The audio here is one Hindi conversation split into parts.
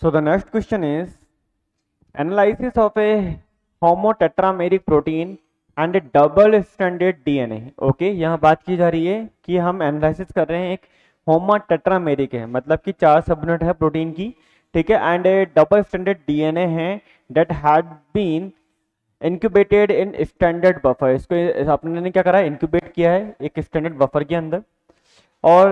So the next question is analysis of a homotetrameric protein and a double stranded DNA. Okay, यहाँ बात की जा रही है कि हम एनालिसिस कर रहे हैं एक होमोटेट्रामेरिक है, मतलब कि 4 सबयूनिट है प्रोटीन की, ठीक है, and a double stranded DNA है that had been incubated in standard buffer. इसको आपने क्या करा है, इंक्यूबेट किया है एक स्टैंडर्ड बफर के अंदर, और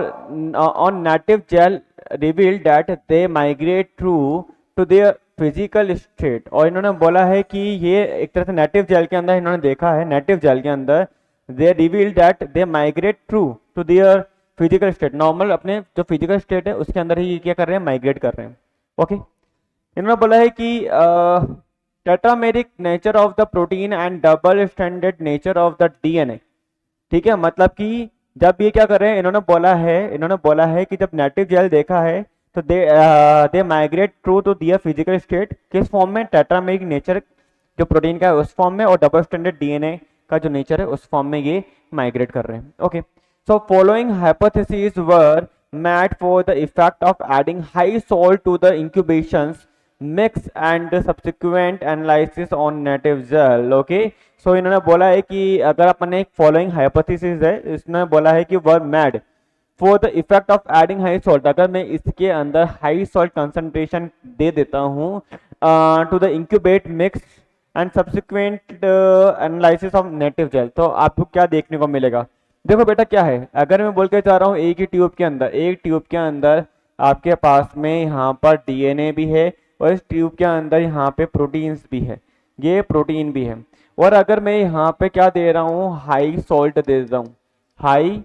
on native gel revealed that they migrate through to their physical state। और इन्होंने बोला है कि ये एक तरह से नेटिव जेल के अंदर इन्होंने देखा है, नेटिव जेल के अंदर they revealed that they migrate through to their physical state, normal अपने जो फिजिकल स्टेट है उसके अंदर ही ये क्या कर रहे हैं, माइग्रेट कर रहे हैं। ओके, इन्होंने बोला है कि tetrameric nature of the protein and double standard nature of the DNA, ठीक है, मतलब कि जब ये क्या कर रहे हैं, इन्होंने बोला है कि जब नेटिव जेल देखा है तो they migrate through to their physical state, किस फॉर्म में, टेट्रामेरिक नेचर जो प्रोटीन का है उस फॉर्म में, और डबल स्टैंडर्ड डीएनए का जो नेचर है उस फॉर्म में ये माइग्रेट कर रहे हैं। Okay, so following hypothesis were made for the effect of adding high salt to the incubations mix and subsequent analysis on native gel. Okay, so इन्होंने बोला है कि अगर अपन एक फॉलोइंग हाइपोथेसिस है, इसने बोला है कि were made for the effect of adding high salt, अगर मैं इसके अंदर हाई सॉल्ट कंसंट्रेशन दे देता हूँ to the incubate mix and subsequent analysis of native gel, तो आपको क्या देखने को मिलेगा। देखो बेटा क्या है, अगर मैं बोल के चाह रहा हूँ एक ट्यूब के अंदर आपके पास में यहाँ पर डीएनए भी है और इस ट्यूब के अंदर यहाँ पे प्रोटीन्स भी है, ये प्रोटीन भी है, और अगर मैं यहाँ पे क्या दे रहा हूँ, हाई सॉल्ट दे रहा हूँ, हाई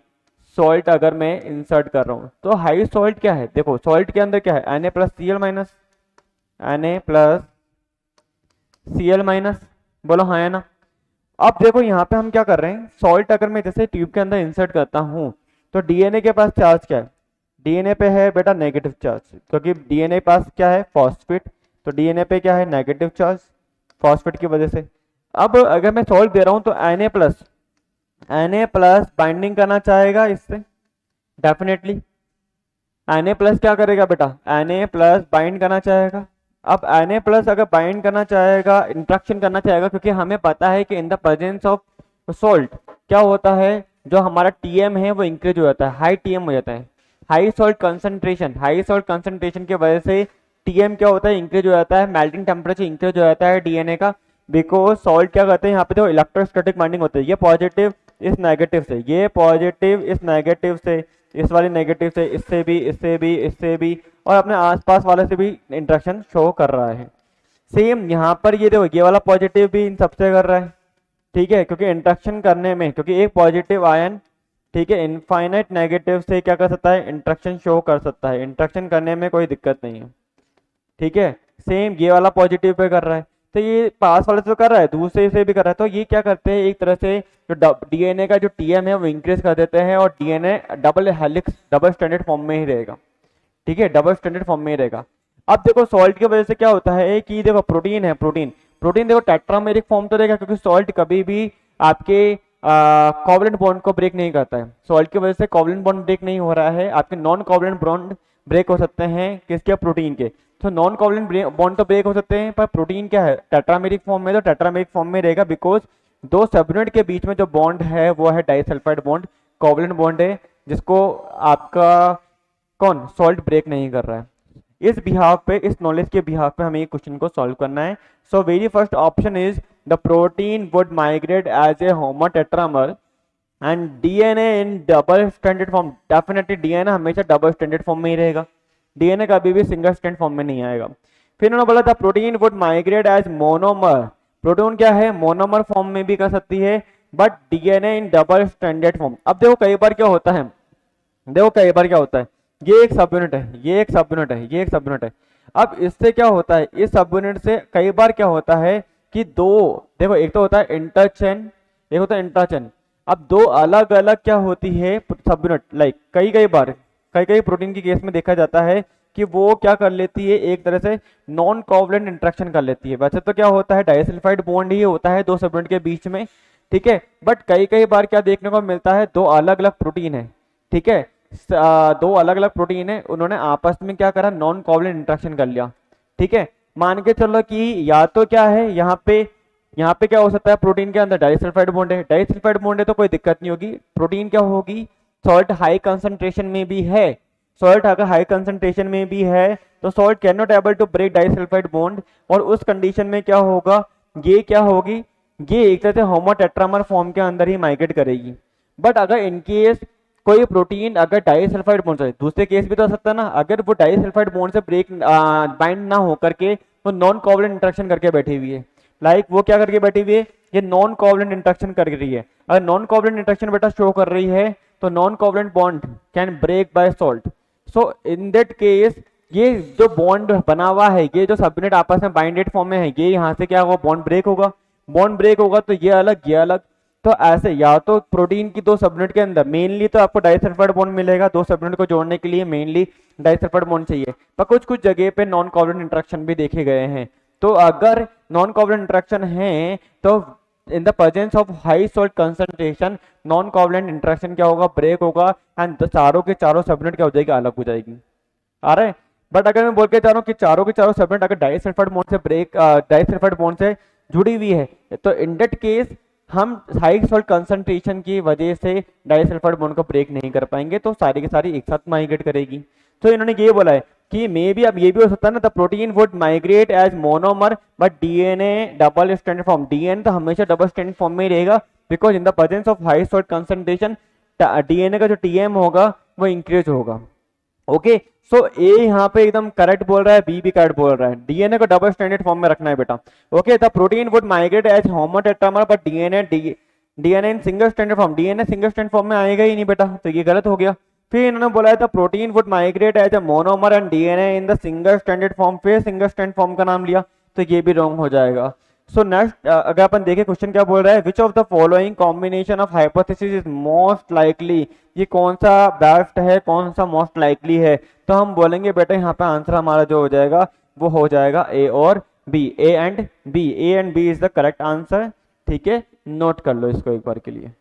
सॉल्ट अगर मैं इंसर्ट कर रहा हूँ, तो हाई सॉल्ट क्या है, देखो सॉल्ट के अंदर क्या है, Na plus Cl minus, Na plus Cl minus, बोलो हाँ है ना। अब देखो यहाँ पे हम क्या कर रहे हैं, सॉल्ट अगर मैं जैसे ट्यूब के अंदर इंसर्ट करता हूँ तो डीएनए के पास चार्ज क्या है, डीएनए पे है बेटा नेगेटिव चार्ज, क्योंकि डीएनए पास क्या है, फॉस्फेट, तो डीएनए पे क्या है, नेगेटिव चार्ज फॉस्फेट की वजह से। अब अगर मैं सॉल्ट दे रहा हूं तो Na प्लस बाइंडिंग करना चाहेगा इससे, डेफिनेटली Na प्लस क्या करेगा बेटा, Na प्लस बाइंड करना चाहेगा। अब Na प्लस अगर बाइंड करना चाहेगा, इंट्रैक्शन करना चाहेगा, क्योंकि हमें पता है कि इन द प्रेजेंस ऑफ सॉल्ट क्या होता है, जो हमारा टीएम है वो इंक्रीज हो जाता है, हाई टीएम हो जाता है, हाई सॉल्ट कंसंट्रेशन की वजह से टीएम क्या होता है, इंक्रीज हो जाता है, मेल्टिंग टेम्परेचर इंक्रीज हो जाता है डीएनए का, बिकॉज सॉल्ट क्या करते हैं यहाँ पे, देखो इलेक्ट्रोस्टैटिक बाइंडिंग होती है, ये पॉजिटिव इस नेगेटिव से, ये पॉजिटिव इस नेगेटिव से, इस वाले नेगेटिव से, इससे भी और अपने आसपास वाले से भी इंट्रैक्शन शो कर रहा है। सेम यहाँ पर ये देखो, ये वाला पॉजिटिव भी इन सबसे कर रहा है, ठीक है, क्योंकि इंट्रैक्शन करने में, क्योंकि एक पॉजिटिव आयन, ठीक है, इनफाइनाइट नेगेटिव से क्या कर सकता है, इंट्रैक्शन शो कर सकता है, इंट्रैक्शन करने में कोई दिक्कत नहीं है, ठीक है। सेम ये वाला पॉजिटिव पे कर रहा है, तो ये पास वाले से तो कर रहा है, दूसरे से भी कर रहा है, तो ये क्या करते हैं, एक तरह से जो डीएनए का जो टीएम है वो इंक्रीज कर देते हैं, और DNA double helix double standard form में ही रहेगा, ठीक है, डबल स्टैंडर्ड फॉर्म में ही रहेगा। अब देखो सॉल्ट की वजह से क्या होता है कि देखो प्रोटीन है, प्रोटीन देखो टेट्रामेरिक फॉर्म तो रहेगा, क्योंकि सॉल्ट कभी भी आपके कोवलेंट बॉन्ड को ब्रेक नहीं करता है, सॉल्ट की वजह से कोवलेंट बॉन्ड ब्रेक नहीं हो रहा है, आपके नॉन कोवलेंट बॉन्ड ब्रेक हो सकते हैं, किसके, प्रोटीन के, तो नॉन कोवलेंट बॉन्ड तो ब्रेक हो सकते हैं, पर प्रोटीन क्या है, टेट्रामेरिक फॉर्म में, तो टेट्रामेरिक फॉर्म में रहेगा, बिकॉज दो सबयूनिट के बीच में जो बॉन्ड है वो है डाइसल्फाइड बॉन्ड, कोवलेंट बॉन्ड है, जिसको आपका कौन, सॉल्ट ब्रेक नहीं कर रहा है। इस बिहाफ पे, इस नॉलेज के बिहाफ पे हमें ये क्वेश्चन को सॉल्व करना है। So very first option is the protein would migrate as a homotetramer and DNA in double standard form, definitely DNA हमेशा डबल स्टैंडर्ड फॉर्म में ही रहेगा, डीएनए कभी भी सिंगल स्टैंड फॉर्म में नहीं आएगा। फिर उन्होंने बोला था protein would migrate as monomer, protein क्या है, मोनोमर फॉर्म में भी कर सकती है, but DNA in double standard form. अब देखो कई बार क्या होता है, ये एक सब यूनिट है, ये एक सब यूनिट है, अब इससे क्या होता है, इस सब यूनिट से कई बार क्या होता है कि दो, देखो एक तो होता है इंटरचेन, एक होता है इंट्राचेन, अब दो अलग अलग क्या होती है सब यूनिट, लाइक कई प्रोटीन के केस में देखा जाता है कि वो क्या कर लेती है, एक तरह से नॉन कोवलेंट इंटरेक्शन कर लेती है, वैसे तो क्या होता है, डाइसल्फाइड बॉन्ड ही होता है दो सब यूनिट के बीच में, ठीक है, बट कई बार क्या देखने को मिलता है, दो अलग अलग प्रोटीन है, ठीक है, दो अलग अलग प्रोटीन है, उन्होंने आपस में क्या करा, नॉन कोवलेंट इंटरेक्शन कर लिया, ठीक है, मान के चलो कि या तो क्या है यहाँ पे क्या हो सकता है, प्रोटीन के अंदर डाइसल्फाइड बॉन्ड है, डाइसल्फाइड बॉन्ड है तो कोई दिक्कत नहीं होगी, प्रोटीन क्या होगी, सॉल्ट हाई कंसंट्रेशन में भी है, सॉल्ट अगर हाई कंसंट्रेशन में भी है तो salt can not able to break disulphide bond, और उस कंडीशन में क्या होगा, ये क्या होगी, ये एक तरह से होमोटेट्रामर फॉर्म के अंदर ही माइग्रेट करेगी। बट अगर इनकेस कोई प्रोटीन अगर डाइसल्फाइड बॉन्ड से, दूसरे केस भी तो हो सकता है ना, अगर वो डाइसल्फाइड बॉन्ड से ब्रेक बाइंड ना हो करके वो नॉन कोवलेंट इंटरेक्शन करके बैठी हुई है, लाइक वो क्या करके बैठी हुई है, ये नॉन कोवलेंट इंटरेक्शन कर रही है, अगर नॉन कोवलेंट इंटरेक्शन बेटा शो कर रही है तो non covalent bond can break by salt. So in that case ये जो बॉन्ड बना हुआ है, ये जो सबनेट आपस में बाइंडेड फॉर्म में है, ये यहाँ से क्या होगा, बॉन्ड ब्रेक होगा, बॉन्ड ब्रेक होगा तो ये अलग, तो ऐसे या तो प्रोटीन की दो सबनेट के अंदर मेनली तो आपको डाइसल्फाइड बॉन्ड मिलेगा, दो सबनेट को जोड़ने के लिए मेनली डाइसल्फाइड बॉन्ड चाहिए, पर कुछ कुछ जगह पे नॉन कोवलेंट इंटरेक्शन भी देखे गए हैं। तो अगर नॉन कोवलेंट इंटरेक्शन है तो इन the presence of high salt concentration non covalent interaction क्या होगा, ब्रेक होगा, एंड चारों के चारों सबनेट क्या हो जाएगी, अलग हो जाएगी। आ रहा है, बट अगर मैं बोल के चाह रहा हूँ कि चारों के चारों सबनेट अगर डाइसल्फाइड बॉन्ड से डाइसल्फाइड बॉन्ड से जुड़ी हुई है तो इन दैट केस हम हाई सॉल्ट कंसंट्रेशन की वजह से डाइसल्फाइड बॉन्ड को ब्रेक नहीं कर पाएंगे, तो सारी की सारी एक साथ माइग्रेट करेगी। तो इन्होंने ये बोला है कि मे बी, अब ये भी हो सकता है ना, the protein would migrate as monomer but DNA double stranded form, DNA तो हमेशा डबल स्ट्रैंडेड फॉर्म में ही रहेगा, because in the presence of high salt concentration DNA का जो टीएम होगा वो इंक्रीज होगा। ओके, सो ए यहाँ पे एकदम करेक्ट बोल रहा है, बी भी करेक्ट बोल रहा है, डीएनए को डबल स्ट्रैंडेड फॉर्म में रखना है बेटा। Okay, the protein would migrate as homotetramer but DNA in single stranded form, DNA single strand form में आएगा ही नहीं बेटा, तो ये गलत हो गया। फिर इन्होंने बोला है the protein would migrate as a monomer and DNA in the single stranded form, फिर सिंगल स्ट्रैंड फॉर्म का नाम लिया, तो ये भी रॉन्ग हो जाएगा। सो नेक्स्ट अगर अपन देखें क्वेश्चन क्या बोल रहा है, which of the following combination of hypothesis is most likely, ये कौन सा बेस्ट है, कौन सा मोस्ट लाइकली है, तो हम बोलेंगे बेटा यहाँ पे आंसर हमारा जो हो जाएगा वो हो जाएगा ए और B, A and B is the correct answer. ठीक है, नोट कर लो इसको एक बार के लिए।